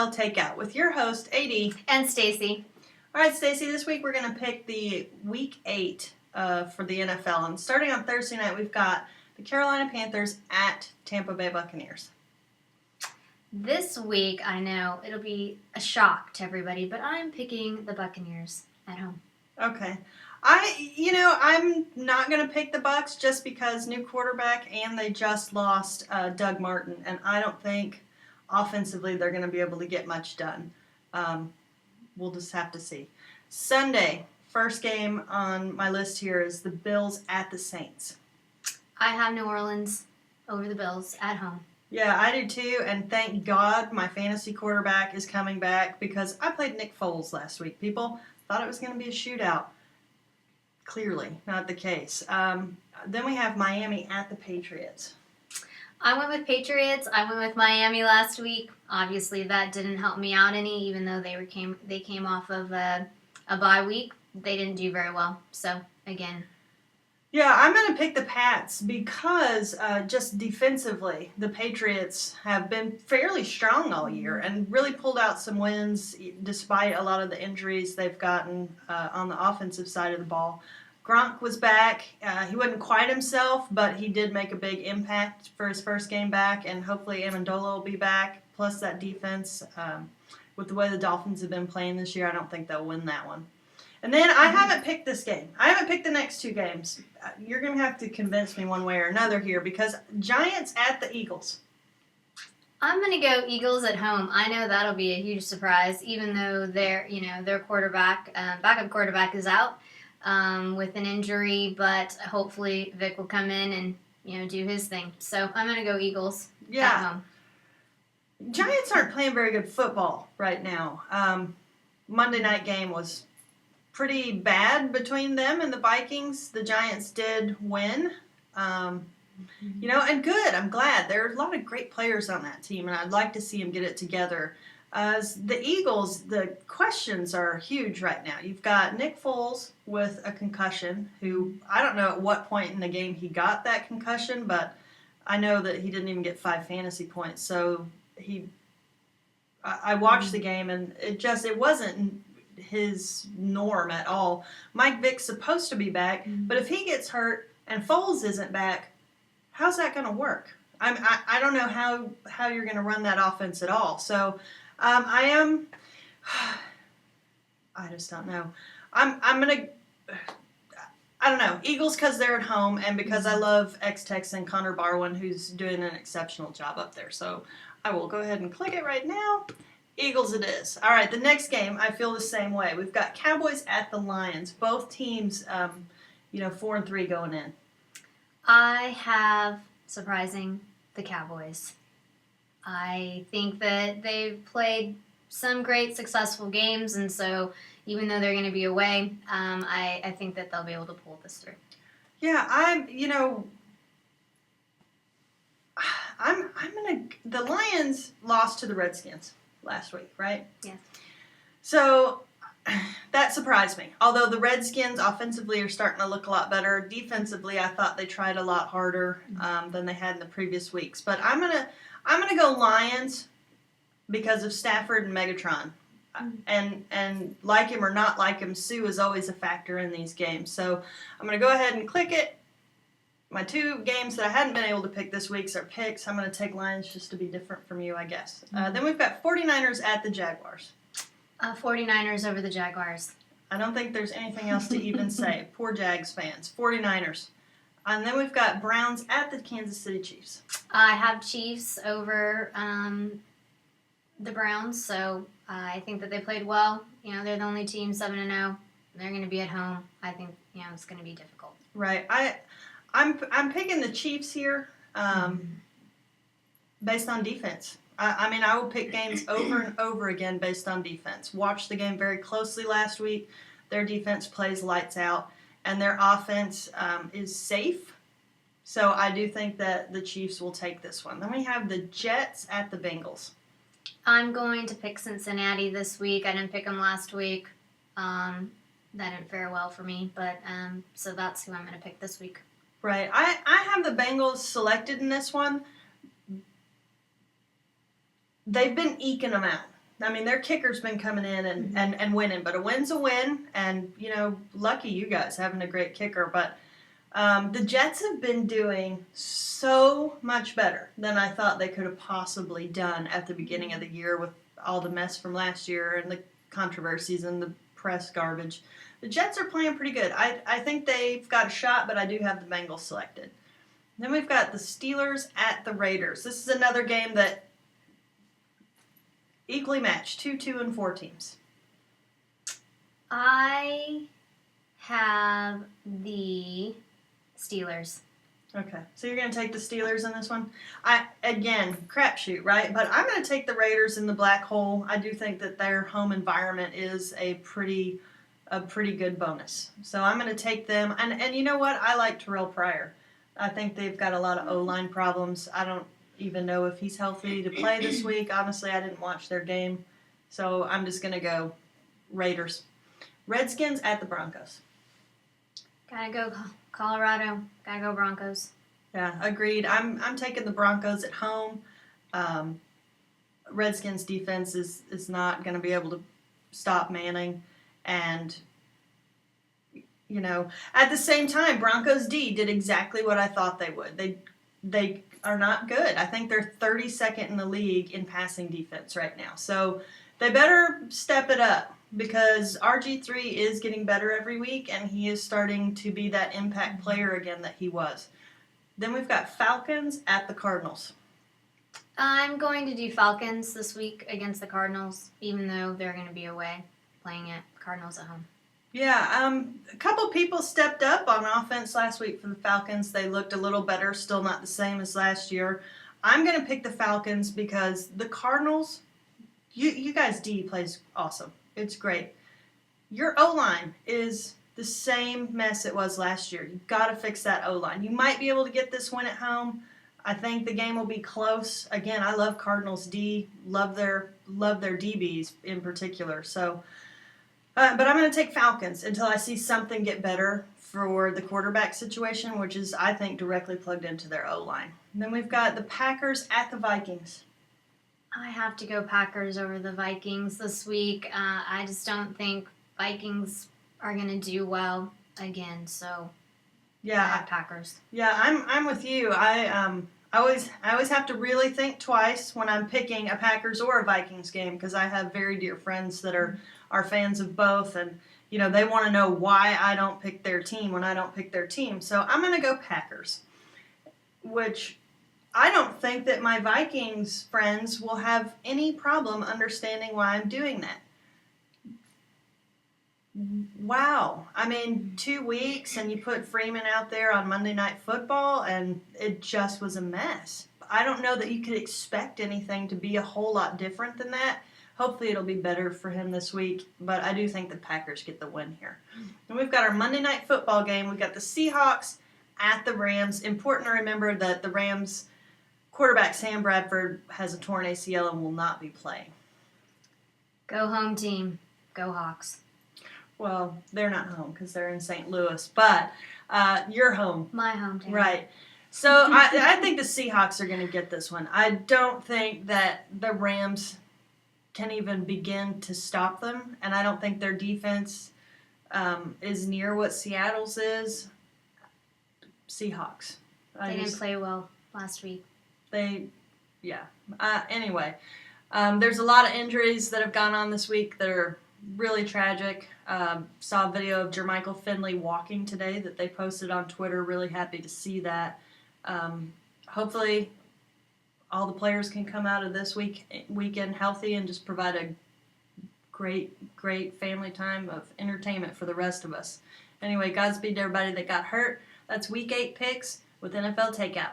NFL Takeout with your host, AD. And Stacy. All right, Stacy, this week we're going to pick the Week 8 for the NFL. And starting on Thursday night, we've got the Carolina Panthers at Tampa Bay Buccaneers. This week, I know it'll be a shock to everybody, but I'm picking the Buccaneers at home. Okay. I'm not going to pick the Bucs just because new quarterback and they just lost Doug Martin, and I don't think offensively they're going to be able to get much done. We'll just have to see. Sunday, first game on my list here is the Bills at the Saints. I have New Orleans over the Bills at home. Yeah, I do too, and thank God my fantasy quarterback is coming back because I played Nick Foles last week. People thought it was going to be a shootout. Clearly, not the case. Then we have Miami at the Patriots. I went with Patriots. I went with Miami last week. Obviously, that didn't help me out any, even though they came off of a bye week. They didn't do very well. So, again. Yeah, I'm going to pick the Pats because just defensively, the Patriots have been fairly strong all year and really pulled out some wins despite a lot of the injuries they've gotten on the offensive side of the ball. Gronk was back. He wasn't quite himself, but he did make a big impact for his first game back, and hopefully Amendola will be back. Plus that defense, with the way the Dolphins have been playing this year, I don't think they'll win that one. And then I haven't picked this game. I haven't picked the next two games. You're going to have to convince me one way or another here because Giants at the Eagles. I'm going to go Eagles at home. I know that'll be a huge surprise, even though their quarterback, backup quarterback is out with an injury, but hopefully Vic will come in and do his thing. So I'm going to go Eagles at home. Giants aren't playing very good football right now. Monday night game was pretty bad between them and the Vikings. The Giants did win. And good. I'm glad. There are a lot of great players on that team, and I'd like to see them get it together. The Eagles, the questions are huge right now. You've got Nick Foles with a concussion, who I don't know at what point in the game he got that concussion, but I know that he didn't even get 5 fantasy points. So I watched the game, and it wasn't his norm at all. Mike Vick's supposed to be back, but if he gets hurt and Foles isn't back, how's that going to work? I don't know how you're going to run that offense at all. So I just don't know. I'm going to, I don't know, Eagles because they're at home and because I love ex-Texan Connor Barwin, who's doing an exceptional job up there. So I will go ahead and click it right now. Eagles it is. All right, the next game, I feel the same way. We've got Cowboys at the Lions. Both teams, 4-3 going in. I have, surprising, the Cowboys. I think that they've played some great, successful games, and so even though they're going to be away, I think that they'll be able to pull this through. Yeah, the Lions lost to the Redskins last week, right? Yeah. So that surprised me. Although the Redskins offensively are starting to look a lot better, defensively I thought they tried a lot harder than they had in the previous weeks. But I'm gonna go Lions because of Stafford and Megatron. And like him or not like him, Sue is always a factor in these games. So I'm gonna go ahead and click it. My 2 games that I hadn't been able to pick this week are picks. I'm going to take Lions just to be different from you, I guess. Then we've got 49ers at the Jaguars. 49ers over the Jaguars. I don't think there's anything else to even say. Poor Jags fans. 49ers. And then we've got Browns at the Kansas City Chiefs. I have Chiefs over the Browns, so I think that they played well. They're the only team 7-0. They're going to be at home. I think it's going to be difficult. Right. I'm picking the Chiefs here based on defense. I will pick games over and over again based on defense. Watched the game very closely last week. Their defense plays lights out, and their offense is safe. So I do think that the Chiefs will take this one. Then we have the Jets at the Bengals. I'm going to pick Cincinnati this week. I didn't pick them last week. That didn't fare well for me, but so that's who I'm going to pick this week. Right. I have the Bengals selected in this one. They've been eking them out. I mean, their kicker's been coming in and winning, but a win's a win, and, lucky you guys having a great kicker. But the Jets have been doing so much better than I thought they could have possibly done at the beginning of the year with all the mess from last year and the controversies and the press garbage. The Jets are playing pretty good. I think they've got a shot, but I do have the Bengals selected. Then we've got the Steelers at the Raiders. This is another game that equally matched, 2-2-4 teams. I have the Steelers. Okay, so you're going to take the Steelers in this one? Again, crapshoot, right? But I'm going to take the Raiders in the black hole. I do think that their home environment is a pretty good bonus. So I'm going to take them. And you know what? I like Terrell Pryor. I think they've got a lot of O-line problems. I don't even know if he's healthy to play this week. Honestly, I didn't watch their game. So I'm just going to go Raiders. Redskins at the Broncos. Gotta go Colorado. Gotta go Broncos. Yeah, agreed. I'm taking the Broncos at home. Redskins defense is not going to be able to stop Manning. And, at the same time, Broncos D did exactly what I thought they would. They are not good. I think they're 32nd in the league in passing defense right now. So they better step it up because RG3 is getting better every week, and he is starting to be that impact player again that he was. Then we've got Falcons at the Cardinals. I'm going to do Falcons this week against the Cardinals, even though they're going to be away playing at Cardinals at home. Yeah, a couple people stepped up on offense last week for the Falcons. They looked a little better, still not the same as last year. I'm going to pick the Falcons because the Cardinals, you guys, D plays awesome. It's great. Your O-line is the same mess it was last year. You've got to fix that O-line. You might be able to get this win at home. I think the game will be close. Again, I love Cardinals D. Love their DBs in particular. So, but I'm going to take Falcons until I see something get better for the quarterback situation, which is, I think, directly plugged into their O-line. And then we've got the Packers at the Vikings. I have to go Packers over the Vikings this week. I just don't think Vikings are going to do well again. So, yeah, Packers. Yeah, I'm with you. I always have to really think twice when I'm picking a Packers or a Vikings game because I have very dear friends that are fans of both, and they want to know why I don't pick their team when I don't pick their team. So I'm going to go Packers, which I don't think that my Vikings friends will have any problem understanding why I'm doing that. Wow. I mean, 2 weeks and you put Freeman out there on Monday Night Football and it just was a mess. I don't know that you could expect anything to be a whole lot different than that. Hopefully it'll be better for him this week, but I do think the Packers get the win here. And we've got our Monday Night Football game. We've got the Seahawks at the Rams. Important to remember that the Rams quarterback Sam Bradford has a torn ACL and will not be playing. Go home team. Go Hawks. Well, they're not home because they're in St. Louis, but you're home. My hometown. Right. So I think the Seahawks are going to get this one. I don't think that the Rams can even begin to stop them, and I don't think their defense is near what Seattle's is. Seahawks. They didn't play well last week. Anyway, there's a lot of injuries that have gone on this week that are really tragic. Saw a video of Jermichael Finley walking today that they posted on Twitter. Really happy to see that. Hopefully all the players can come out of this weekend healthy and just provide a great family time of entertainment for the rest of us. Anyway, Godspeed to everybody that got hurt. That's Week 8 picks with NFL Takeout.